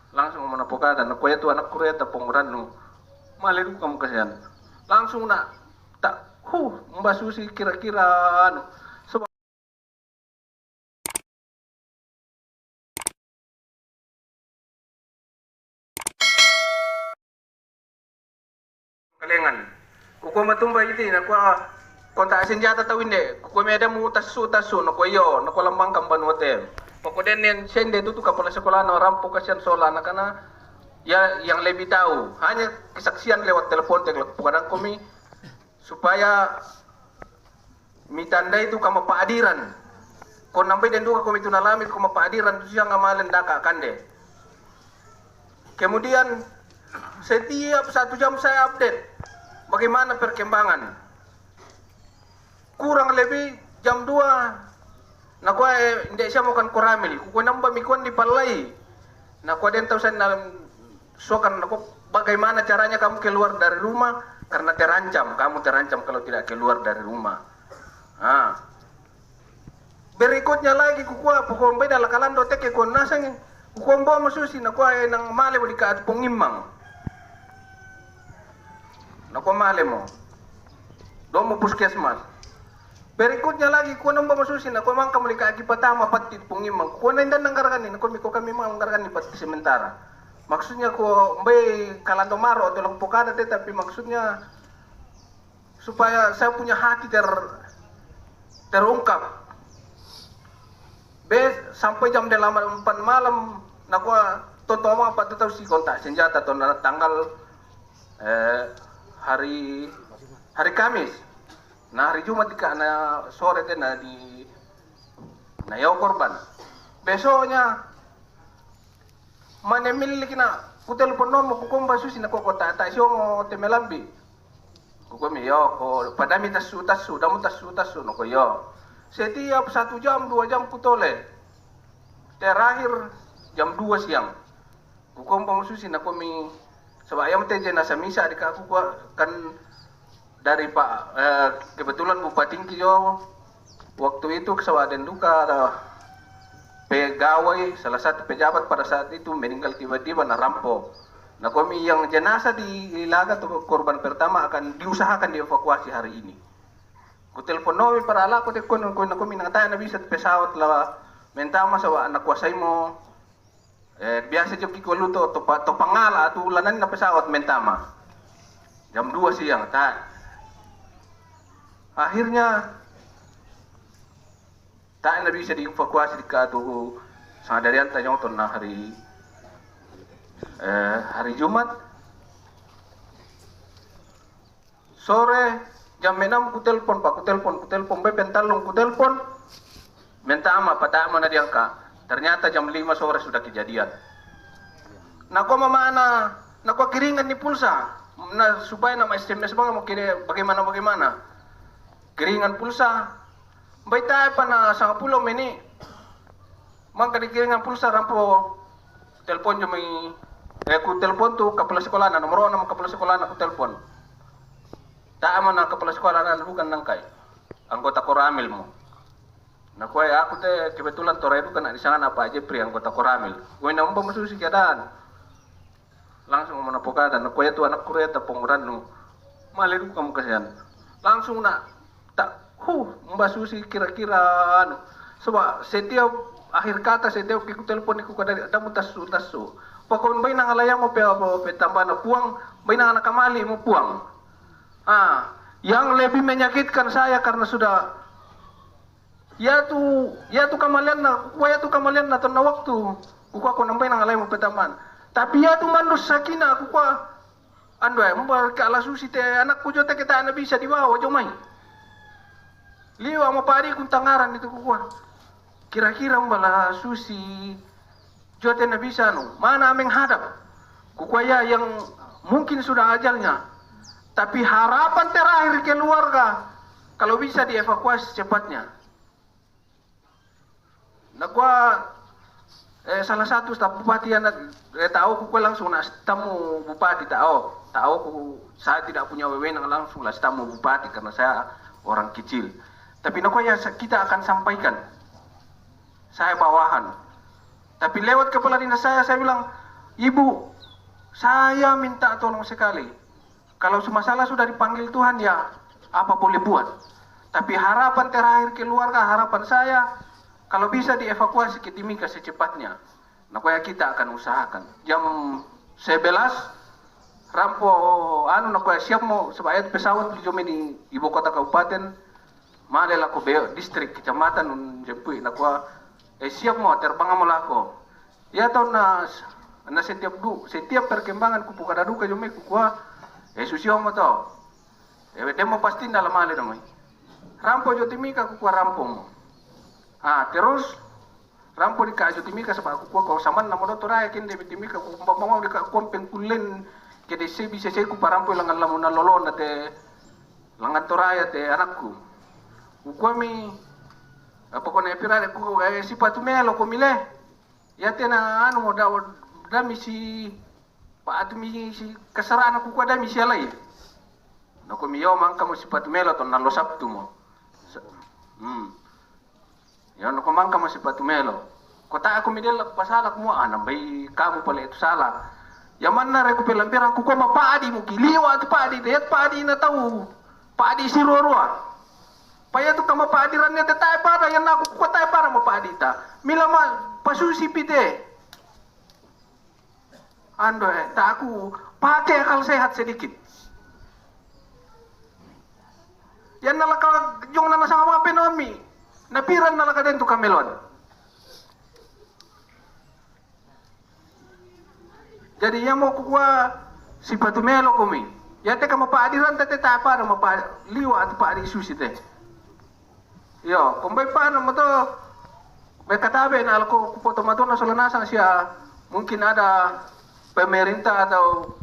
langsung manapokada na kuya tu anak kuya ta penguran nu maliru kamu kasihan langsung nak tak mbak Susi kira-kira anu sebab kalengan kuko matumba iti na kuya konta senjata tawin de kuko meda mu tasu na kuyo na lambang kamban hotel pokoknya yang sende itu kepala sekolah na rampo kasihan sola na kana ya yang lebih tahu hanya kesaksian lewat telepon kadang kami supaya mitanda itu kama paadiran kon nampai den duka kami tunalamit kama paadiran itu yang ngamalan daka kande kemudian setiap 1 jam saya update bagaimana perkembangan kurang lebih jam 2 na ko hindi siya mo kan koramil kuko namba mikon di palay na ko den tausan na sokan ako bagaimana caranya kamu keluar dari rumah karena kamu terancam kalau tidak keluar dari rumah. Berikutnya lagi kukuha pokon bay dalakalan do tek kon nasang kukuha mo masusi na ko nang male di kaat pongimang. Na ko male mo. Do mo puskesmas. Berikutnya lagi kuno mbak masusin aku mang kamu lagi pertama pati pungimang kuno indan nanggarkan ini kami mang nanggarkan di pati sementara maksudnya ku mbak kalando maro atau pokada tapi maksudnya supaya saya punya hati terungkap sampai jam 4 malam naku totoma apa tahu si kontak senjata atau tanggal hari Kamis. Nah hari Jumat na sore na di yaw korban. Besoknya manemili kina kutelepon mo kukumba susi na kokota ta siyo mo temelambi. Kukumi yo ko padami tasu damu tasu no ko yo. Setiap 1 jam 2 jam kutole. Terakhir jam 2 siang. Kukumba susi na komi sabayam teje na sa misa di ka kan dari Pak kebetulan Bupati Kiyo waktu itu kesawadan duka pegawai salah satu pejabat pada saat itu meninggal tiba-tiba na rampo. Nah kami yang jenazah di Ilaga tuh korban pertama akan diusahakan dievakuasi hari ini. Ku telepon nomi para ala ko tekon kami nangataya na bisa pesawat la mentama sawa anak kuasay mo biasa joki ko luto to pangala at ulanan na pesawat mentama. Jam 2 siang akhirnya tak na bisa dievakuasi di katu sangadarian tanyong na hari Jumat sore jam 6 ku telepon be pentalong ku telepon mentama patama na diangka ternyata jam 5 sore sudah kejadian nako mamana nako kiringan ni pulsa na supaya na SMS bang mo kire bagaimana kiringan pulsa bay tayo pa na 10 mini mang kiringan pulsa rampo telepon yung may ku telepon tu kapala sekolah na nomor 6 kapala sekolah na ku telepon tayo na kapala sekolah na bukan nangkay anggota koramil mo naku aku te kebetulan toredo kan di sana apa aja pri anggota koramil gue na umba masusi keadaan langsung manapokada naku tu anak kuya ta penguran nu maliru kamu kasihan langsung na Mbak Susi kira-kira sebab setiap akhir kata setiap aku telepon aku kadang ada tasu pokoknya bay nang alayang mo pe tambah na puang bay nang anak kamali mo puang yang lebih menyakitkan saya karena sudah ya tu kamalian na na waktu aku nambay nang alayang mo pe tamban tapi ya tu mandus sakina aku mbak kala Susi te anak ku jote kita na bisa dibawa jomay liwa mo pari kung tangaran itu kukuha. Kira-kira mbala Susi jote na bisa mana aming hadap. Kukuha yang mungkin sudah ajalnya. Tapi harapan terakhir keluarga kalau bisa dievakuasi secepatnya. Nakuha salah satu staf bupati yang tahu kukuha langsung na tamu bupati tahu saya tidak punya wewenang langsung lah tamu bupati karena saya orang kecil. Tapi nakuya kita akan sampaikan. Saya bawahan. Tapi lewat kepala dinas saya bilang, Ibu, saya minta tolong sekali. Kalau masalah sudah dipanggil Tuhan, ya apa boleh buat. Tapi harapan terakhir keluarga, harapan saya, kalau bisa dievakuasi ke Timika secepatnya. Nah, kaya kita akan usahakan. Jam 11, rampo, nak kaya siap mo, sebab pesawat di ibu kota kabupaten, Malela ko distrik, kecamatan, jempui, nak kaya, siap mo, terbang mo lako. Ya tau na setiap perkembangan kupu kada duka jome kukua susio mo to demo pasti dalam hal itu rampo jo Timika kukua rampo mo terus rampo di ka jo Timika sebab kukua kau saman na mo raya kin de Timika kukua mau di ka kompeng kulen ke de se bisa se kukua rampo langan lamuna lolona te langan toraya te anakku kukua mi apa kone pirare kukua sipatu melo ko mile ya tena mo da misi pa atu mi si kasarana ku da misi alai no ko mi yo man kamo sipatu melo ton nalo sabtu mo ya no ko man kamo sipatu melo kota aku mi del pasala ku mo bai kamu pala itu salah ya man na reku pelampiran ku ko mapaadi mo kiliwa at paadi det paadi na tau paadi sirorua paya tu kama paadi rannya tetay para yan aku ku tay para mapaadi ta milama pasusi pite tak aku pakai akal sehat sedikit. Yan nalaka yung nana sa mga penomi, napiran nalaka din to kamelon. Jadi yan mo kukuha si Patumelo kumi. Yan teka mapaadiran tate para mapaliwa at paadi susi te. Yo, kung bay paano mo to, may katabi na alko kupo tomato na solanasan siya, mungkin ada pemerintah atau